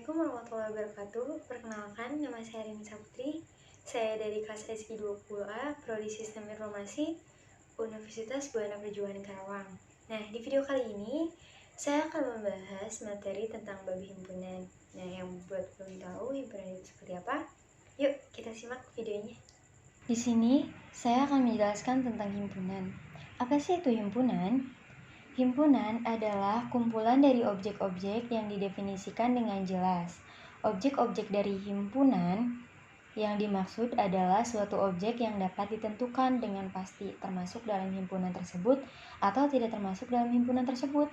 Assalamualaikum warahmatullahi wabarakatuh. Perkenalkan, nama saya Rini Saputri. Saya dari kelas SI 20A, Prodi Sistem Informasi, Universitas Buana Perjuangan Karawang. Nah, di video kali ini, saya akan membahas materi tentang bab himpunan. Nah, yang buat belum tahu himpunan itu seperti apa, yuk kita simak videonya. Di sini, saya akan menjelaskan tentang himpunan. Apa sih itu himpunan? Himpunan adalah kumpulan dari objek-objek yang didefinisikan dengan jelas. Objek-objek dari himpunan yang dimaksud adalah suatu objek yang dapat ditentukan dengan pasti termasuk dalam himpunan tersebut atau tidak termasuk dalam himpunan tersebut.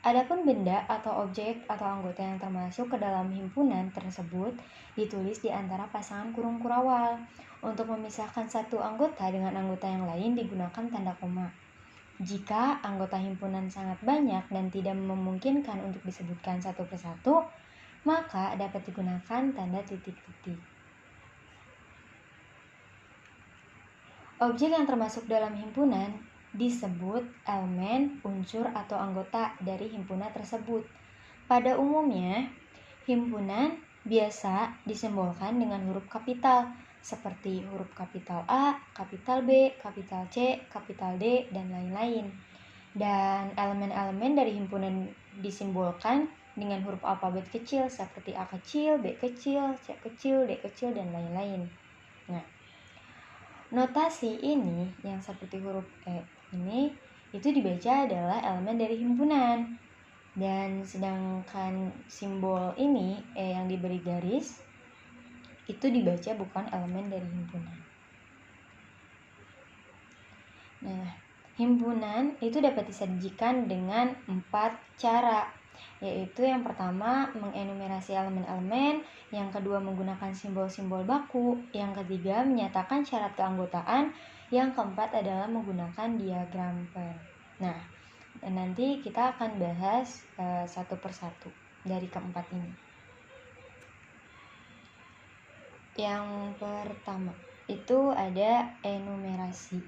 Adapun benda atau objek atau anggota yang termasuk ke dalam himpunan tersebut ditulis di antara pasangan kurung kurawal. Untuk memisahkan satu anggota dengan anggota yang lain digunakan tanda koma. Jika anggota himpunan sangat banyak dan tidak memungkinkan untuk disebutkan satu persatu, maka dapat digunakan tanda titik-titik. Objek yang termasuk dalam himpunan disebut elemen, unsur, atau anggota dari himpunan tersebut. Pada umumnya, himpunan biasa disimbolkan dengan huruf kapital, seperti huruf kapital A, kapital B, kapital C, kapital D, dan lain-lain. Dan elemen-elemen dari himpunan disimbolkan dengan huruf alfabet kecil seperti A kecil, B kecil, C kecil, D kecil, dan lain-lain. Nah, notasi ini yang seperti huruf E ini itu dibaca adalah elemen dari himpunan. Dan sedangkan simbol ini yang diberi garis itu dibaca bukan elemen dari himpunan. Nah, himpunan itu dapat disajikan dengan 4 cara, yaitu yang pertama mengenumerasi elemen-elemen, yang kedua menggunakan simbol-simbol baku, yang ketiga menyatakan syarat keanggotaan, yang keempat adalah menggunakan diagram Venn. Nah, nanti kita akan bahas satu persatu dari keempat ini. Yang pertama itu ada enumerasi.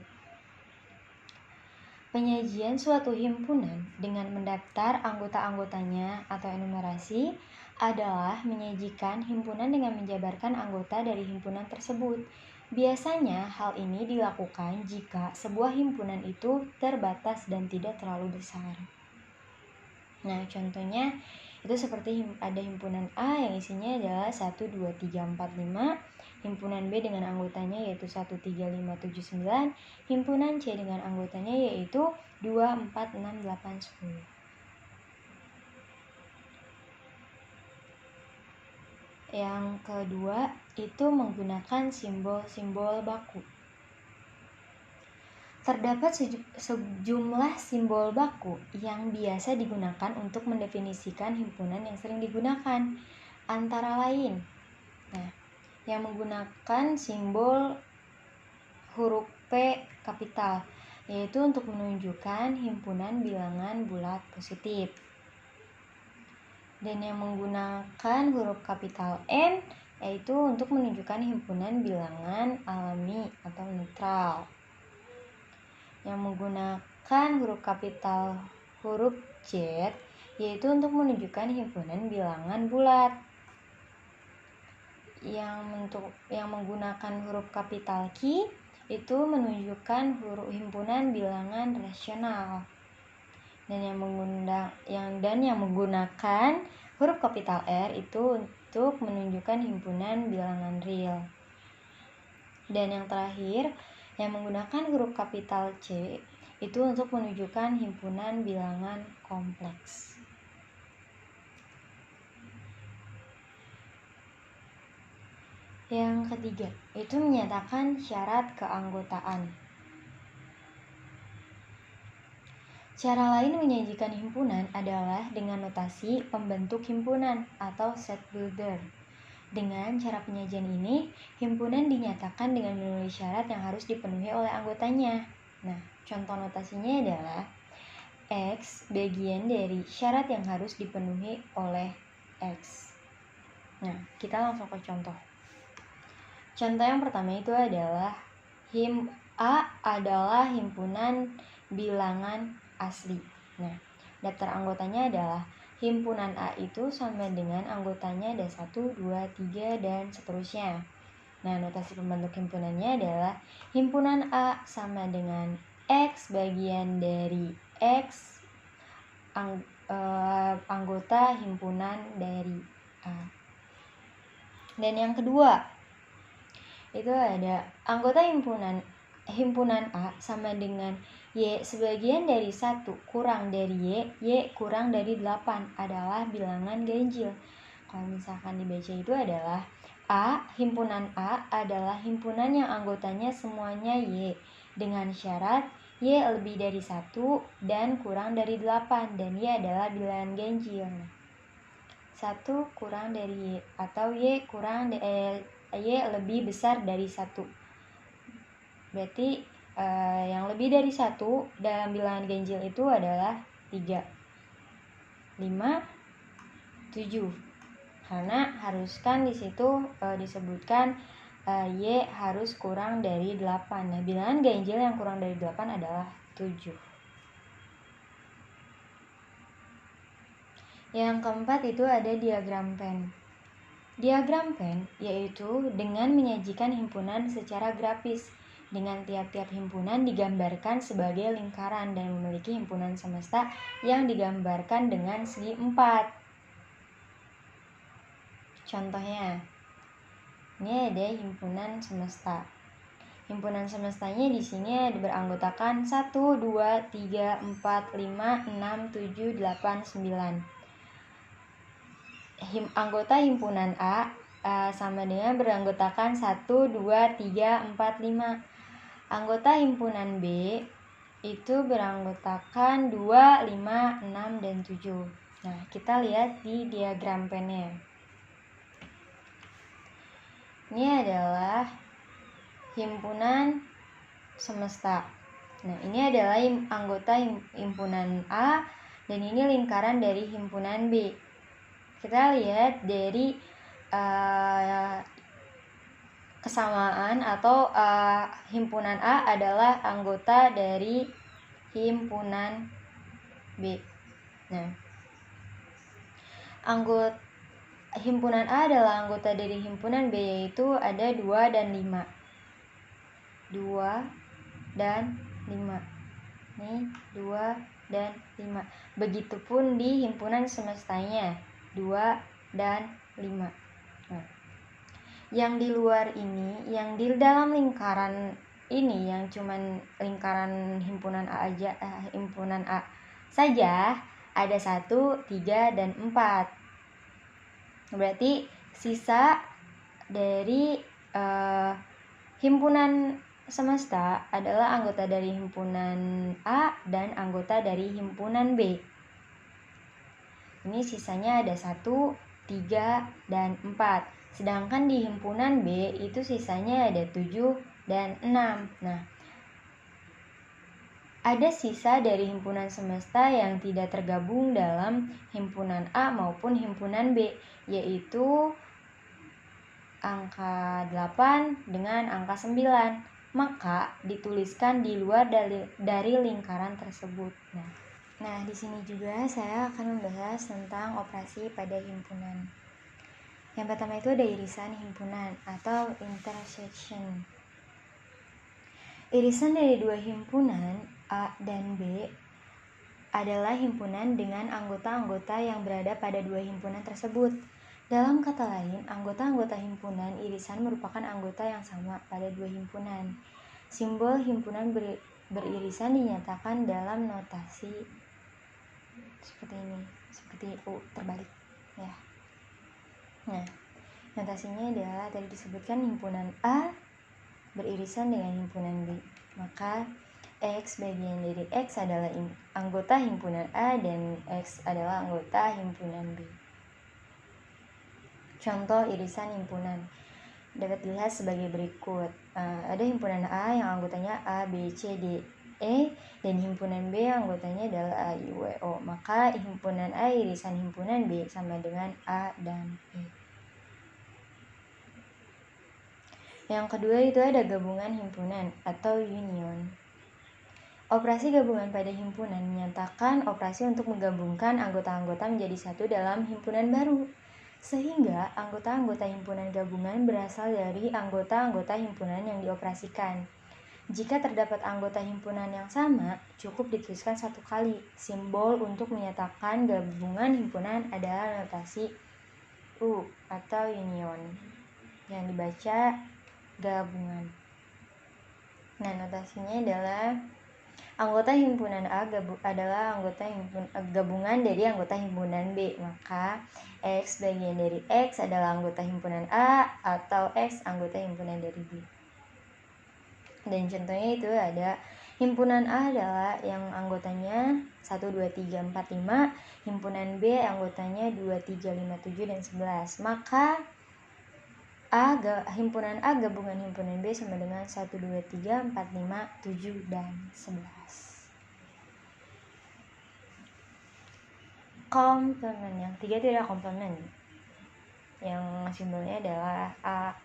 Penyajian suatu himpunan dengan mendaftar anggota-anggotanya atau enumerasi adalah menyajikan himpunan dengan menjabarkan anggota dari himpunan tersebut. Biasanya hal ini dilakukan jika sebuah himpunan itu terbatas dan tidak terlalu besar. Nah, contohnya itu seperti ada himpunan A yang isinya adalah 1, 2, 3, 4, 5, himpunan B dengan anggotanya yaitu 1, 3, 5, 7, 9, himpunan C dengan anggotanya yaitu 2, 4, 6, 8, 10. Yang kedua itu menggunakan simbol-simbol baku. Terdapat sejumlah simbol baku yang biasa digunakan untuk mendefinisikan himpunan yang sering digunakan. Antara lain, yang menggunakan simbol huruf P kapital, yaitu untuk menunjukkan himpunan bilangan bulat positif. Dan yang menggunakan huruf kapital N, yaitu untuk menunjukkan himpunan bilangan alami atau netral. Yang menggunakan huruf kapital huruf Z, yaitu untuk menunjukkan himpunan bilangan bulat. Yang menggunakan huruf kapital Q itu menunjukkan himpunan bilangan rasional. Dan yang menggunakan huruf kapital R itu untuk menunjukkan himpunan bilangan real. Dan yang terakhir, yang menggunakan huruf kapital C itu untuk menunjukkan himpunan bilangan kompleks. Yang ketiga, itu menyatakan syarat keanggotaan. Cara lain menyajikan himpunan adalah dengan notasi pembentuk himpunan atau set builder. Dengan cara penyajian ini, himpunan dinyatakan dengan menulis syarat yang harus dipenuhi oleh anggotanya. Nah, contoh notasinya adalah X bagian dari syarat yang harus dipenuhi oleh X. Nah, kita langsung ke contoh. Contoh yang pertama itu adalah A adalah himpunan bilangan asli. Nah, daftar anggotanya adalah himpunan A itu sama dengan anggotanya ada 1, 2, 3, dan seterusnya. Nah, notasi pembentuk himpunannya adalah himpunan A sama dengan X bagian dari X anggota himpunan dari A. Dan yang kedua, itu ada anggota himpunan A sama dengan Y sebagian dari 1 kurang dari Y kurang dari 8 adalah bilangan ganjil. Kalau misalkan dibaca itu adalah himpunan A adalah himpunan yang anggotanya semuanya Y dengan syarat Y lebih dari 1 dan kurang dari 8 dan Y adalah bilangan ganjil. 1 kurang dari Y atau Y lebih besar dari 1. Berarti yang lebih dari 1 dalam bilangan ganjil itu adalah 3, 5, 7. Karena haruskan di situ disebutkan Y harus kurang dari 8. Nah, bilangan ganjil yang kurang dari 8 adalah 7. Yang keempat itu ada diagram Venn. Diagram Venn yaitu dengan menyajikan himpunan secara grafis, dengan tiap-tiap himpunan digambarkan sebagai lingkaran dan memiliki himpunan semesta yang digambarkan dengan segi 4. Contohnya, ini ada himpunan semesta. Himpunan semestanya di sini beranggotakan 1, 2, 3, 4, 5, 6, 7, 8, 9. Anggota himpunan A sama dengan beranggotakan 1, 2, 3, 4, 5. Anggota himpunan B itu beranggotakan 2, 5, 6, dan 7. Nah, kita lihat di diagram Venn-nya. Ini adalah himpunan semesta. Nah, ini adalah anggota himpunan A dan ini lingkaran dari himpunan B. Kita lihat dari kesamaan atau himpunan A adalah anggota dari himpunan B. Nah, himpunan A adalah anggota dari himpunan B yaitu ada 2 dan 5. 2 dan 5. Nih, 2 dan 5. Begitupun di himpunan semestanya 2 dan 5. Nah, yang di luar ini, yang di dalam lingkaran ini yang cuman lingkaran himpunan A aja, himpunan A saja ada 1, 3, dan 4. Berarti sisa dari himpunan semesta adalah anggota dari himpunan A dan anggota dari himpunan B. Ini sisanya ada 1, 3, dan 4. Sedangkan di himpunan B itu sisanya ada 7 dan 6. Nah, ada sisa dari himpunan semesta yang tidak tergabung dalam himpunan A maupun himpunan B, yaitu angka 8 dengan angka 9. Maka dituliskan di luar dari lingkaran tersebut. Nah, di sini juga saya akan membahas tentang operasi pada himpunan. Yang pertama itu ada irisan himpunan atau intersection. Irisan dari dua himpunan A dan B adalah himpunan dengan anggota-anggota yang berada pada dua himpunan tersebut. Dalam kata lain, anggota-anggota himpunan irisan merupakan anggota yang sama pada dua himpunan. Simbol himpunan beririsan dinyatakan dalam notasi seperti ini, seperti U terbalik ya. Nah, notasinya adalah tadi disebutkan himpunan A beririsan dengan himpunan B. Maka X bagian dari X adalah anggota himpunan A dan X adalah anggota himpunan B. Contoh irisan himpunan dapat dilihat sebagai berikut. Ada himpunan A yang anggotanya A, B, C, D, E, dan himpunan B yang anggotanya adalah A, I, W, O. Maka himpunan A irisan himpunan B sama dengan A dan E. Yang kedua itu ada gabungan himpunan atau union. Operasi gabungan pada himpunan menyatakan operasi untuk menggabungkan anggota-anggota menjadi satu dalam himpunan baru, sehingga anggota-anggota himpunan gabungan berasal dari anggota-anggota himpunan yang dioperasikan. Jika terdapat anggota himpunan yang sama, cukup dituliskan satu kali. Simbol untuk menyatakan gabungan himpunan adalah notasi U atau union, yang dibaca gabungan. Nah, notasinya adalah anggota himpunan A adalah anggota gabungan dari anggota himpunan B, maka X bagian dari X adalah anggota himpunan A atau X anggota himpunan dari B. Dan contohnya itu ada himpunan A adalah yang anggotanya 1, 2, 3, 4, 5, himpunan B anggotanya 2, 3, 5, 7, dan 11. Maka himpunan A gabungan himpunan B sama dengan 1, 2, 3, 4, 5, 7, dan 11. Komplement yang ketiga itu adalah komplement, yang simbolnya adalah A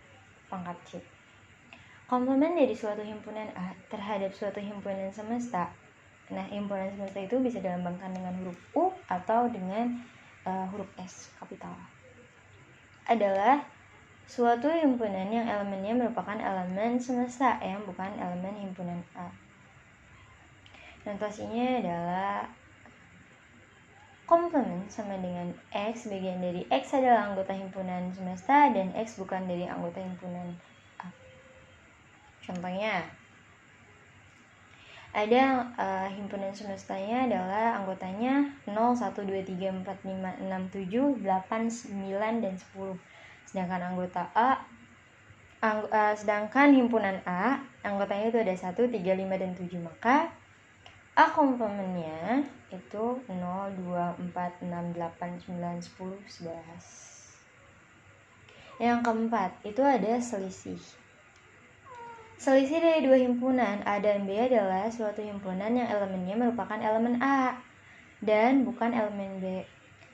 pangkat C. Komplement dari suatu himpunan A terhadap suatu himpunan semesta. Nah, himpunan semesta itu bisa dilambangkan dengan huruf U atau dengan huruf S kapital. Adalah suatu himpunan yang elemennya merupakan elemen semesta yang bukan elemen himpunan A. Notasinya adalah komplement sama dengan X bagian dari X adalah anggota himpunan semesta dan X bukan dari anggota himpunan A. Contohnya, ada himpunan semestanya adalah anggotanya 0, 1, 2, 3, 4, 5, 6, 7, 8, 9, dan 10. Sedangkan himpunan A anggotanya itu ada 1, 3, 5, dan 7. Maka A komplementnya itu 0, 2, 4, 6, 8, 9, 10, 11. Yang keempat, itu ada selisih. Selisih dari dua himpunan A dan B adalah suatu himpunan yang elemennya merupakan elemen A dan bukan elemen B.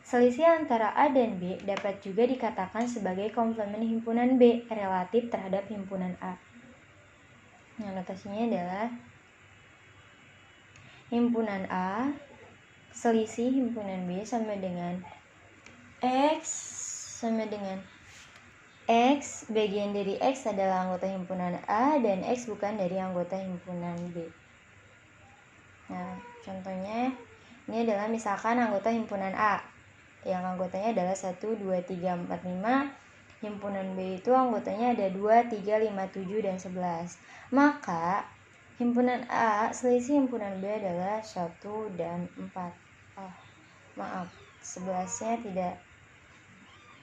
Selisih antara A dan B dapat juga dikatakan sebagai komplement himpunan B relatif terhadap himpunan A. Nah, notasinya adalah himpunan A selisih himpunan B sama dengan X sama dengan X bagian dari X adalah anggota himpunan A dan X bukan dari anggota himpunan B. Nah, contohnya ini adalah misalkan anggota himpunan A yang anggotanya adalah 1, 2, 3, 4, 5. Himpunan B itu anggotanya ada 2, 3, 5, 7, dan 11. Maka himpunan A selisih himpunan B adalah 1 dan 4. Maaf, 11-nya tidak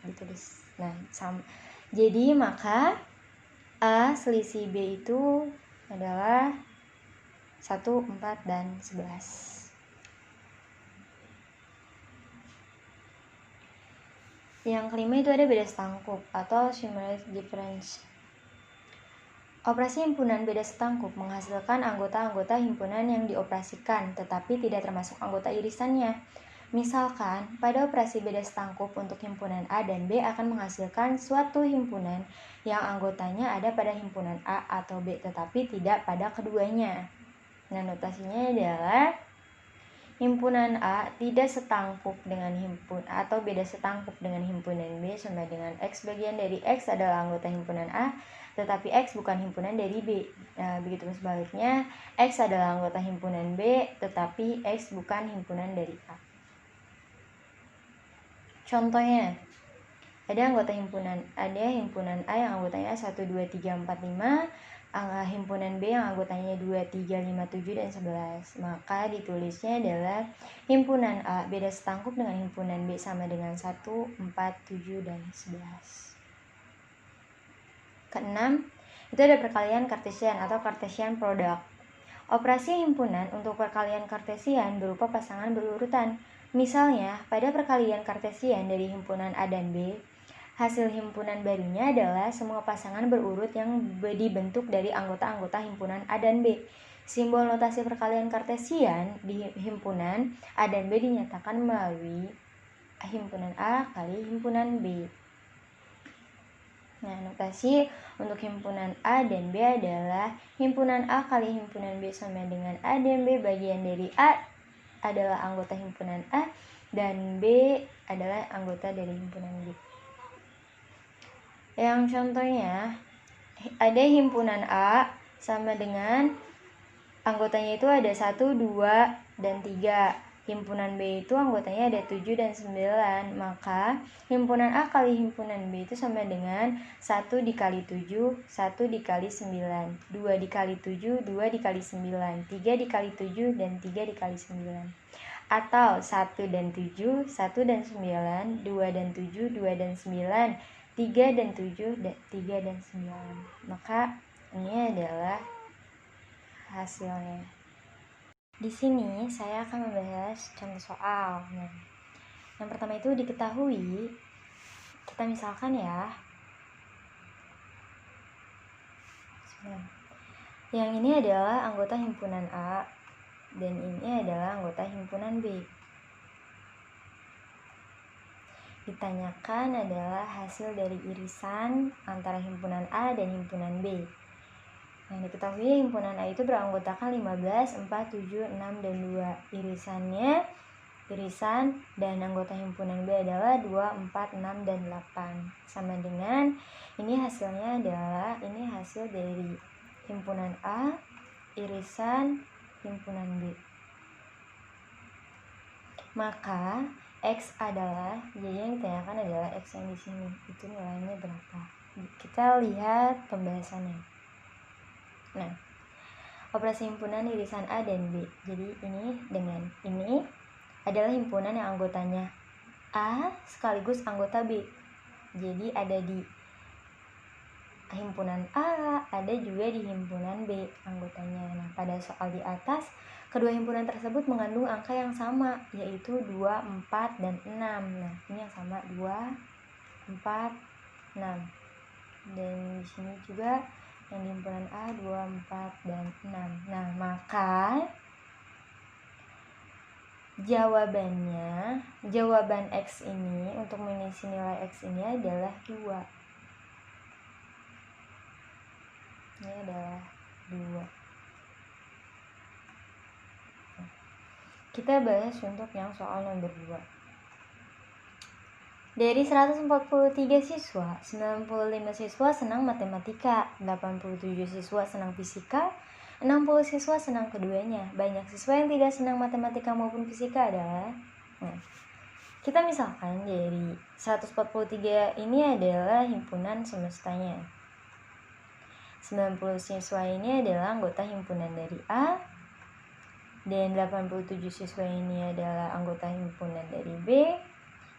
ditulis. Nah, jadi maka A selisih B itu adalah 1, 4, dan 11. Yang kelima itu ada beda setangkup atau similarity difference. Operasi himpunan beda setangkup menghasilkan anggota-anggota himpunan yang dioperasikan tetapi tidak termasuk anggota irisannya. Misalkan, pada operasi beda setangkup untuk himpunan A dan B akan menghasilkan suatu himpunan yang anggotanya ada pada himpunan A atau B tetapi tidak pada keduanya. Nah, notasinya adalah himpunan A tidak setangkup dengan atau beda setangkup dengan himpunan B sama dengan X bagian dari X adalah anggota himpunan A tetapi X bukan himpunan dari B. Nah, begitu sebaliknya, X adalah anggota himpunan B tetapi X bukan himpunan dari A. Contohnya, ada himpunan A yang anggotanya 1, 2, 3, 4, 5, himpunan B yang anggotanya 2, 3, 5, 7, dan 11. Maka ditulisnya adalah himpunan A beda setangkup dengan himpunan B sama dengan 1, 4, 7, dan 11. Keenam, itu ada perkalian kartesian atau Cartesian product. Operasi himpunan untuk perkalian kartesian berupa pasangan berurutan. Misalnya, pada perkalian kartesian dari himpunan A dan B, hasil himpunan barunya adalah semua pasangan berurut yang dibentuk dari anggota-anggota himpunan A dan B. Simbol notasi perkalian kartesian di himpunan A dan B dinyatakan melalui himpunan A kali himpunan B. Nah, notasi untuk himpunan A dan B adalah himpunan A kali himpunan B sama dengan A dan B bagian dari A adalah anggota himpunan A dan B adalah anggota dari himpunan B. Yang contohnya ada himpunan A sama dengan anggotanya itu ada 1, 2, dan 3. Himpunan B itu anggotanya ada 7 dan 9. Maka himpunan A kali himpunan B itu sama dengan 1 dikali 7, 1 dikali 9, 2 dikali 7, 2 dikali 9, 3 dikali 7, dan 3 dikali 9. Atau 1 dan 7, 1 dan 9, 2 dan 7, 2 dan 9, 3 dan 7, 3 dan 9. Maka ini adalah hasilnya. Di sini saya akan membahas contoh soal. Nah, yang pertama itu diketahui, kita misalkan ya. Yang ini adalah anggota himpunan A dan ini adalah anggota himpunan B. Ditanyakan adalah hasil dari irisan antara himpunan A dan himpunan B. Nah, diketahui himpunan A itu beranggotakan 15, 4, 7, 6, dan 2. Irisan dan anggota himpunan B adalah 2, 4, 6, dan 8. Sama dengan ini hasilnya adalah ini hasil dari himpunan A, irisan himpunan B. Maka X adalah, jadi yang ditanyakan adalah X yang di sini. Itu nilainya berapa? Kita lihat pembahasannya. Nah, operasi himpunan irisan A dan B. Jadi ini dengan ini adalah himpunan yang anggotanya A sekaligus anggota B. Jadi ada di himpunan A, ada juga di himpunan B anggotanya. Nah, pada soal di atas, kedua himpunan tersebut mengandung angka yang sama, yaitu 2, 4, dan 6. Nah, ini yang sama 2, 4, 6. Dan di sini juga yang di himpunan A 2, 4, dan 6. Nah, maka jawaban X ini untuk mengisi nilai X ini adalah 2. Ini adalah 2. Kita bahas untuk yang soal nomor 2. Dari 143 siswa, 95 siswa senang matematika, 87 siswa senang fisika, 60 siswa senang keduanya. Banyak siswa yang tidak senang matematika maupun fisika adalah. Nah, kita misalkan dari 143 ini adalah himpunan semestanya. 90 siswa ini adalah anggota himpunan dari A, dan 87 siswa ini adalah anggota himpunan dari B,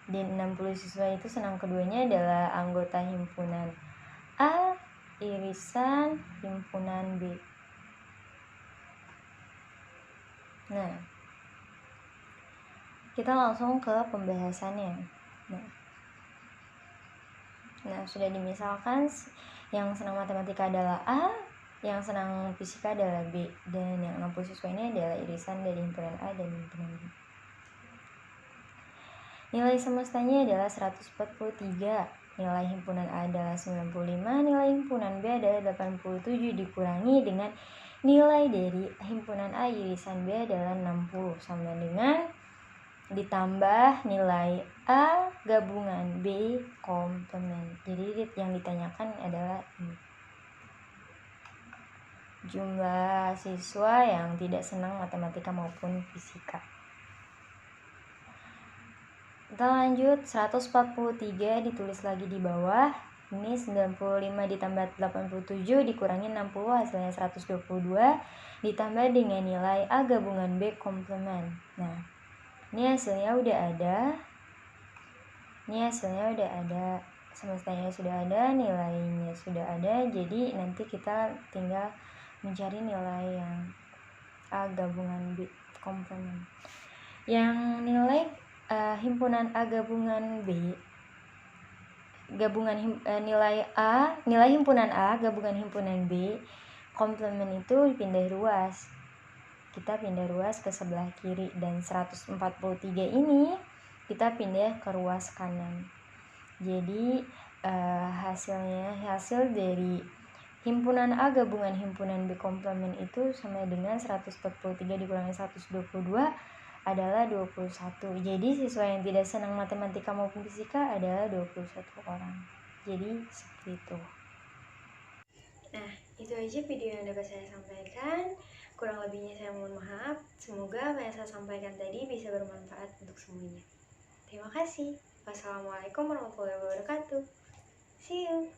dan 60 siswa itu senang keduanya adalah anggota himpunan A, irisan himpunan B. Nah, kita langsung ke pembahasannya. Nah, sudah dimisalkan yang senang matematika adalah A, yang senang fisika adalah B, dan yang 60 siswa ini adalah irisan dari himpunan A dan himpunan B. Nilai semestanya adalah 143, nilai himpunan A adalah 95, nilai himpunan B adalah 87 dikurangi dengan nilai dari himpunan A irisan B adalah 60 sama dengan ditambah nilai A gabungan B komplement. Jadi yang ditanyakan adalah ini. Jumlah siswa yang tidak senang matematika maupun fisika. Kita lanjut, 143 ditulis lagi di bawah. Ini 95 ditambah 87 dikurangi 60 hasilnya 122 ditambah dengan nilai A gabungan B komplement. Nah, ini hasilnya udah ada. Semestanya sudah ada, nilainya sudah ada. Jadi nanti kita tinggal mencari nilai yang A gabungan B komplement. Yang nilai himpunan A gabungan B nilai himpunan A gabungan himpunan B komplement itu pindah ruas. Kita pindah ruas ke sebelah kiri dan 143 ini kita pindah ke ruas kanan. Jadi hasil dari himpunan A gabungan himpunan B komplement itu sama dengan 143 dikurangi 122 adalah 21. Jadi siswa yang tidak senang matematika maupun fisika adalah 21 orang. Jadi seperti itu. Nah, itu aja video yang dapat saya sampaikan. Kurang lebihnya saya mohon maaf. Semoga apa yang saya sampaikan tadi bisa bermanfaat untuk semuanya. Terima kasih. Wassalamualaikum warahmatullahi wabarakatuh. See you.